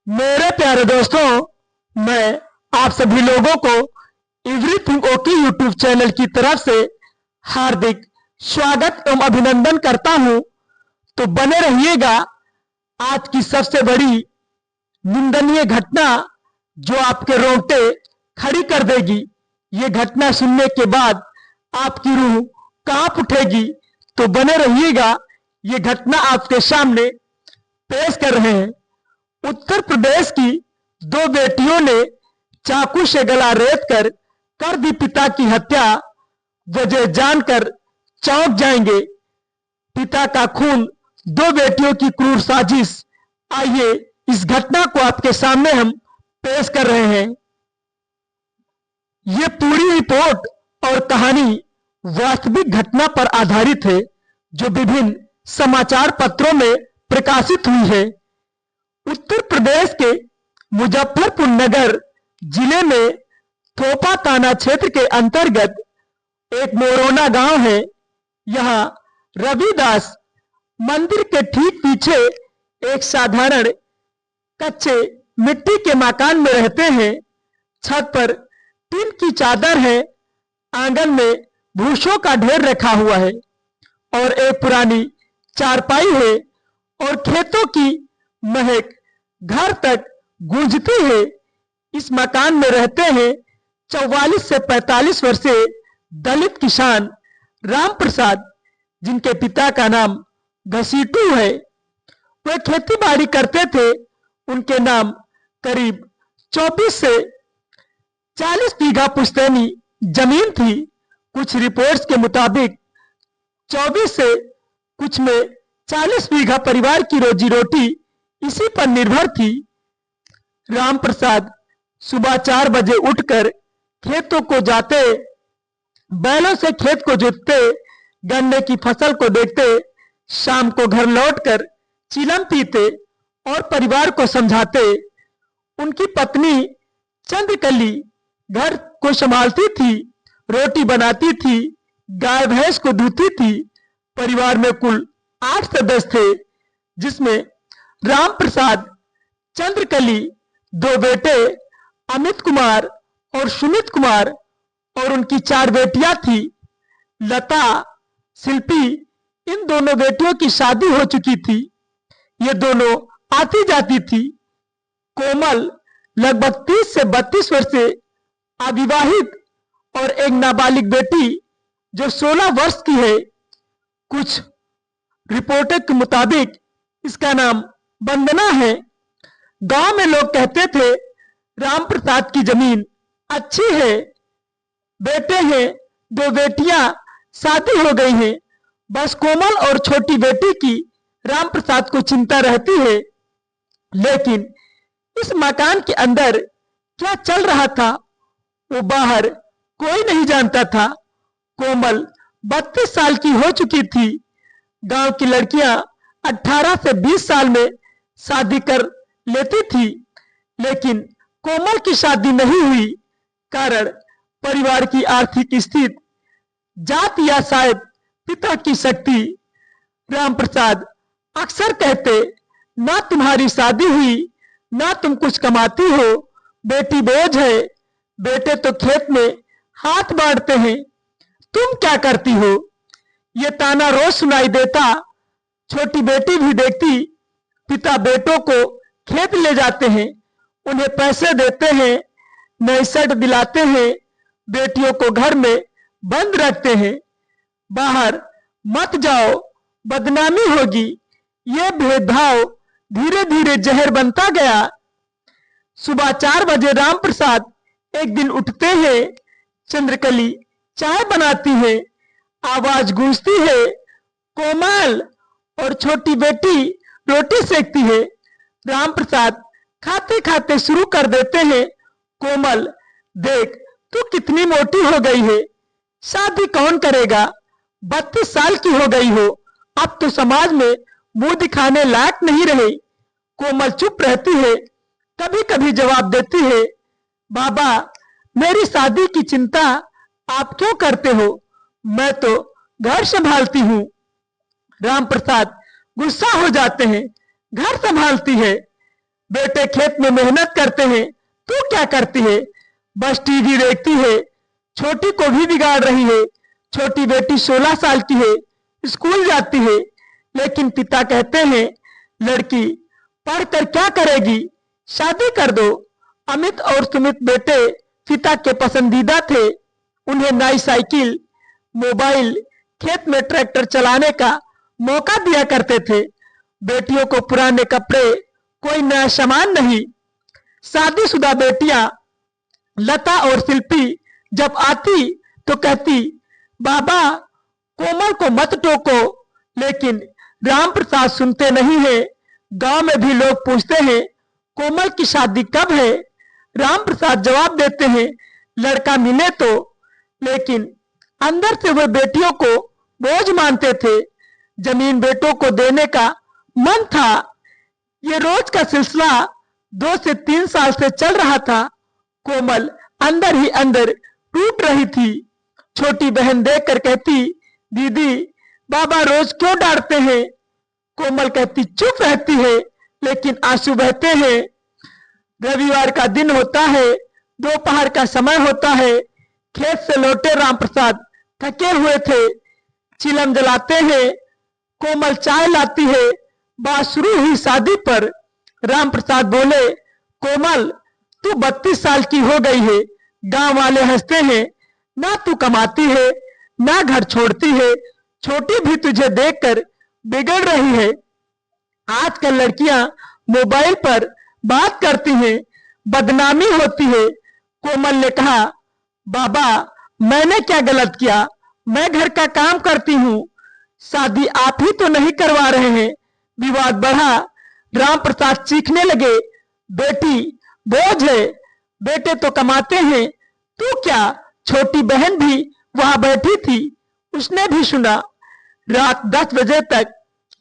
मेरे प्यारे दोस्तों, मैं आप सभी लोगों को एवरीथिंग ओके यूट्यूब चैनल की तरफ से हार्दिक स्वागत एवं अभिनंदन करता हूं। तो बने रहिएगा। आज की सबसे बड़ी निंदनीय घटना जो आपके रोंगटे खड़ी कर देगी। ये घटना सुनने के बाद आपकी रूह कांप उठेगी। तो बने रहिएगा, ये घटना आपके सामने पेश कर रहे हैं। उत्तर प्रदेश की दो बेटियों ने चाकू से गला रेत कर दी पिता की हत्या। वजह जानकर चौंक जाएंगे। पिता का खून, दो बेटियों की क्रूर साजिश। आइए इस घटना को आपके सामने हम पेश कर रहे हैं। ये पूरी रिपोर्ट और कहानी वास्तविक घटना पर आधारित है जो विभिन्न समाचार पत्रों में प्रकाशित हुई है। उत्तर प्रदेश के मुजफ्फरपुर नगर जिले में थोपा थाना क्षेत्र के अंतर्गत एक मोरोना गांव है। यहां रविदास मंदिर के ठीक पीछे एक साधारण कच्चे मिट्टी के मकान में रहते हैं। छत पर टीन की चादर है। आंगन में भूसों का ढेर रखा हुआ है और एक पुरानी चारपाई है और खेतों की महक घर तक गूंजती है। इस मकान में रहते हैं 44 से 45 वर्षीय दलित किसान राम प्रसाद, जिनके पिता का नाम घसीटू है। वे खेती बाड़ी करते थे। उनके नाम करीब 24 से 40 बीघा पुश्तैनी जमीन थी। कुछ रिपोर्ट्स के मुताबिक 24 से कुछ में 40 बीघा परिवार की रोजी रोटी इसी पर निर्भर थी। राम प्रसाद सुबह 4 बजे उठकर खेतों को जाते, बैलों से खेत को जोतते, गन्ने की फसल को देखते, शाम को घर लौटकर चिलम पीते और परिवार को समझाते। उनकी पत्नी चंद्रकली घर को संभालती थी, रोटी बनाती थी, गाय भैंस को दूधती थी। परिवार में कुल 8 सदस्य थे, जिसमें राम प्रसाद, चंद्रकली, 2 बेटे अमित कुमार और सुमित कुमार और उनकी 4 बेटियां थी। लता, शिल्पी, इन दोनों बेटियों की शादी हो चुकी थी। ये दोनों आती जाती थी। कोमल लगभग 30 से 32 वर्ष से अविवाहित और एक नाबालिग बेटी जो 16 वर्ष की है। कुछ रिपोर्टर के मुताबिक इसका नाम वंदना है। गांव में लोग कहते थे राम प्रसाद की जमीन अच्छी है, बेटे हैं, 2 बेटियां शादी हो गई हैं। बस कोमल और छोटी बेटी की राम प्रसाद को चिंता रहती है। लेकिन इस मकान के अंदर क्या चल रहा था वो बाहर कोई नहीं जानता था। कोमल 32 साल की हो चुकी थी। गांव की लड़कियां 18 से 20 साल में शादी कर लेती थी, लेकिन कोमल की शादी नहीं हुई। कारण परिवार की आर्थिक स्थिति, जाति या शायद पिता की शक्ति। राम प्रसाद अक्सर कहते, ना तुम्हारी शादी हुई, ना तुम कुछ कमाती हो, बेटी बोझ है, बेटे तो खेत में हाथ बांटते हैं, तुम क्या करती हो। ये ताना रोज सुनाई देता। छोटी बेटी भी देखती, पिता बेटों को खेत ले जाते हैं, उन्हें पैसे देते हैं, नई शर्ट दिलाते हैं, बेटियों को घर में बंद रखते हैं। बाहर मत जाओ, बदनामी होगी। ये भेदभाव धीरे धीरे जहर बनता गया। सुबह 4 बजे राम प्रसाद एक दिन उठते हैं। चंद्रकली चाय बनाती है, आवाज गूंजती है। कोमल और छोटी बेटी रोटी सेकती है। राम प्रसाद खाते खाते शुरू कर देते हैं, कोमल देख, तू कितनी मोटी हो गई है, शादी कौन करेगा, 32 साल की हो गई हो, अब तो समाज में मुंह दिखाने लायक नहीं रही। कोमल चुप रहती है, कभी कभी जवाब देती है, बाबा मेरी शादी की चिंता आप क्यों करते हो, मैं तो घर संभालती हूँ। राम प्रसाद गुस्सा हो जाते हैं, घर संभालती है, बेटे खेत में मेहनत करते हैं, तू क्या करती है? बस टीवी देखती है। छोटी को भी बिगाड़ रही है। छोटी बेटी 16 साल की है, स्कूल जाती है, लेकिन पिता कहते हैं लड़की पढ़कर क्या करेगी, शादी कर दो। अमित और सुमित बेटे पिता के पसंदीदा थे। उन्हें नई साइकिल, मोबाइल, खेत में ट्रैक्टर चलाने का मौका दिया करते थे। बेटियों को पुराने कपड़े, कोई नया सामान नहीं। शादीशुदा बेटियां लता और शिल्पी जब आती तो कहती, बाबा कोमल को मत टोको। लेकिन राम प्रसाद सुनते नहीं है। गांव में भी लोग पूछते हैं, कोमल की शादी कब है? राम प्रसाद जवाब देते हैं, लड़का मिले तो। लेकिन अंदर से वे बेटियों को बोझ मानते थे। जमीन बेटों को देने का मन था। ये रोज का सिलसिला 2 से 3 साल से चल रहा था। कोमल अंदर ही अंदर टूट रही थी। छोटी बहन देखकर कहती, दीदी बाबा रोज क्यों डांटते हैं? कोमल कहती, चुप रहती है, लेकिन आंसू बहते हैं। रविवार का दिन होता है, दोपहर का समय होता है। खेत से लौटे राम प्रसाद थके हुए थे। चिलम जलाते हैं। कोमल चाय लाती है। बात शुरू हुई शादी पर। राम प्रसाद बोले, कोमल तू 32 साल की हो गई है। गांव वाले हंसते हैं, ना तू कमाती है, ना घर छोड़ती है। छोटी भी तुझे देखकर बिगड़ रही है। आजकल लड़कियां मोबाइल पर बात करती हैं, बदनामी होती है। कोमल ने कहा, बाबा मैंने क्या गलत किया? मैं घर का काम करती हूँ। शादी आप ही तो नहीं करवा रहे हैं। विवाद बढ़ा। राम प्रसाद चीखने लगे, बेटी बोझ है, बेटे तो कमाते हैं, तू क्या? छोटी बहन भी वहां बैठी थी, उसने भी सुना। रात 10 बजे तक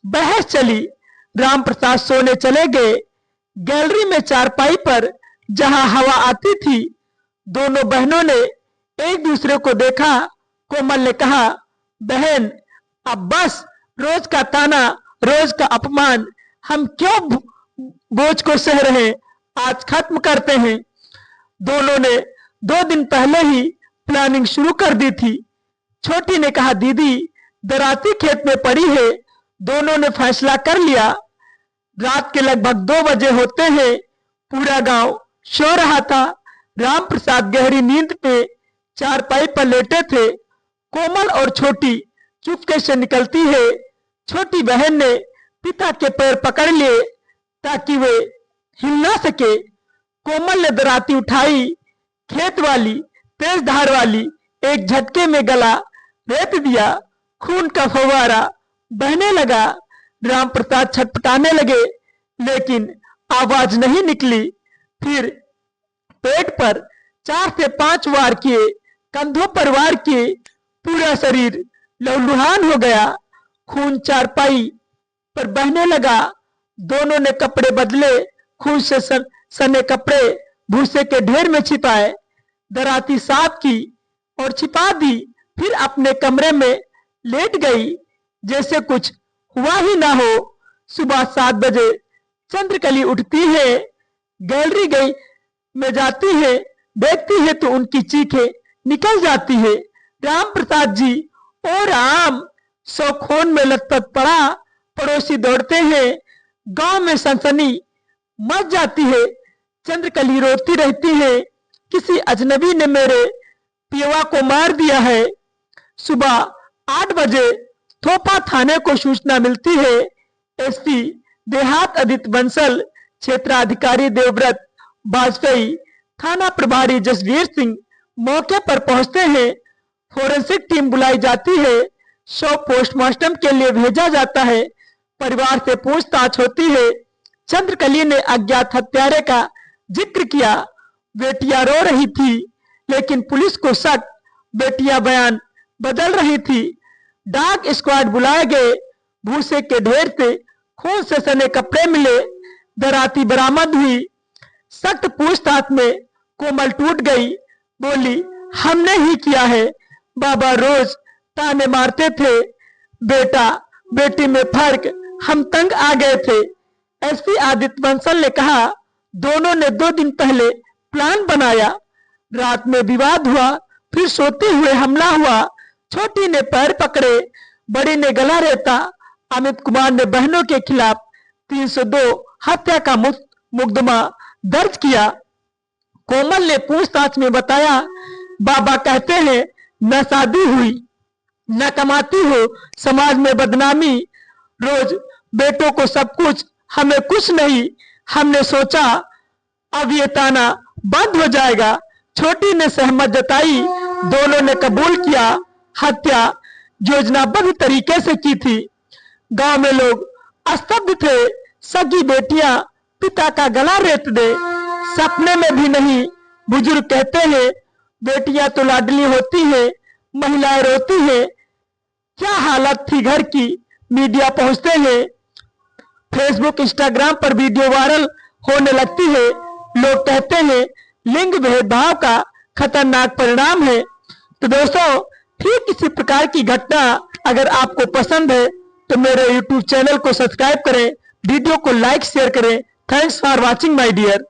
बहस चली। राम प्रसाद सोने चले गए। गैलरी में चारपाई पर जहां हवा आती थी, दोनों बहनों ने एक दूसरे को देखा। कोमल ने कहा, बहन अब बस, रोज का ताना, रोज का अपमान, हम क्यों बोझ को सह रहे हैं? आज खत्म करते हैं। दोनों ने 2 दिन पहले ही प्लानिंग शुरू कर दी थी। छोटी ने कहा, दीदी दराती खेत में पड़ी है। दोनों ने फैसला कर लिया। रात के लगभग 2 बजे होते हैं। पूरा गांव सो रहा था। राम प्रसाद गहरी नींद में चारपाई पर लेटे थे। कोमल और छोटी चुपके से निकलती है। छोटी बहन ने पिता के पैर पकड़ लिए ताकि वे हिल ना सके। कोमल ने दराती उठाई। खेत वाली तेज धार वाली एक झटके में गला रेत दिया। खून का फव्वारा बहने लगा। राम प्रसाद छटपटाने लगे, लेकिन आवाज नहीं निकली। फिर पेट पर 4 से 5 वार किए, कंधों पर वार किए। पूरा शरीर लहूलुहान हो गया। खून चारपाई पर बहने लगा। दोनों ने कपड़े बदले। खून से सने कपड़े भूसे के ढेर में छिपाए। दराती साफ की और छिपा दी। फिर अपने कमरे में लेट गई, जैसे कुछ हुआ ही ना हो। सुबह 7 बजे चंद्रकली उठती है, गैलरी गई में जाती है। देखती है तो उनकी चीखें निकल जाती है, राम प्रसाद जी, ओ राम! सौ खून में लथपथ पड़ा। पड़ोसी दौड़ते हैं। गांव में सनसनी मच जाती है। चंद्रकली रोती रहती है, किसी अजनबी ने मेरे पियवा को मार दिया है। सुबह 8 बजे थोपा थाने को सूचना मिलती है। एसपी देहात आदित्य बंसल, क्षेत्राधिकारी देवव्रत वाजपेयी, थाना प्रभारी जसवीर सिंह मौके पर पहुंचते हैं। फोरेंसिक टीम बुलाई जाती है। शव पोस्टमार्टम के लिए भेजा जाता है। परिवार से पूछताछ होती है। चंद्रकली ने अज्ञात हत्यारे का जिक्र किया। बेटियां रो रही थी, लेकिन पुलिस को शक। बेटियां बयान बदल रही थी। डाक स्क्वाड बुलाए गए। भूसे के ढेर से खून से सने कपड़े मिले। दराती बरामद हुई। सख्त पूछताछ में कोमल टूट गई। बोली, हमने ही किया है। बाबा रोज ताने मारते थे। बेटा बेटी में फर्क, हम तंग आ गए थे। एसपी आदित्य बंसल ने कहा, दोनों ने 2 दिन पहले प्लान बनाया, रात में विवाद हुआ, फिर सोते हुए हमला हुआ। छोटी ने पैर पकड़े, बड़ी ने गला रेता। अमित कुमार ने बहनों के खिलाफ 302 हत्या का मुकदमा दर्ज किया। कोमल ने पूछताछ में बताया, बाबा कहते हैं न शादी हुई न कमाती हो, समाज में बदनामी, रोज बेटों को सब कुछ, हमें कुछ नहीं। हमने सोचा अब ये ताना बंद हो जाएगा। छोटी ने सहमत जताई, दोनों ने कबूल किया। हत्या योजनाबद्ध तरीके से की थी। गांव में लोग स्तब्ध थे। सगी बेटियां पिता का गला रेत दे, सपने में भी नहीं। बुजुर्ग कहते हैं बेटियां तो लाडली होती हैं, महिलाएं रोती हैं। क्या हालत थी घर की। मीडिया पहुंचते हैं, फेसबुक इंस्टाग्राम पर वीडियो वायरल होने लगती है। लोग कहते हैं लिंग भेदभाव का खतरनाक परिणाम है। तो दोस्तों, ठीक इसी प्रकार की घटना अगर आपको पसंद है तो मेरे YouTube चैनल को सब्सक्राइब करें, वीडियो को लाइक शेयर करें। Thanks for watching my dear.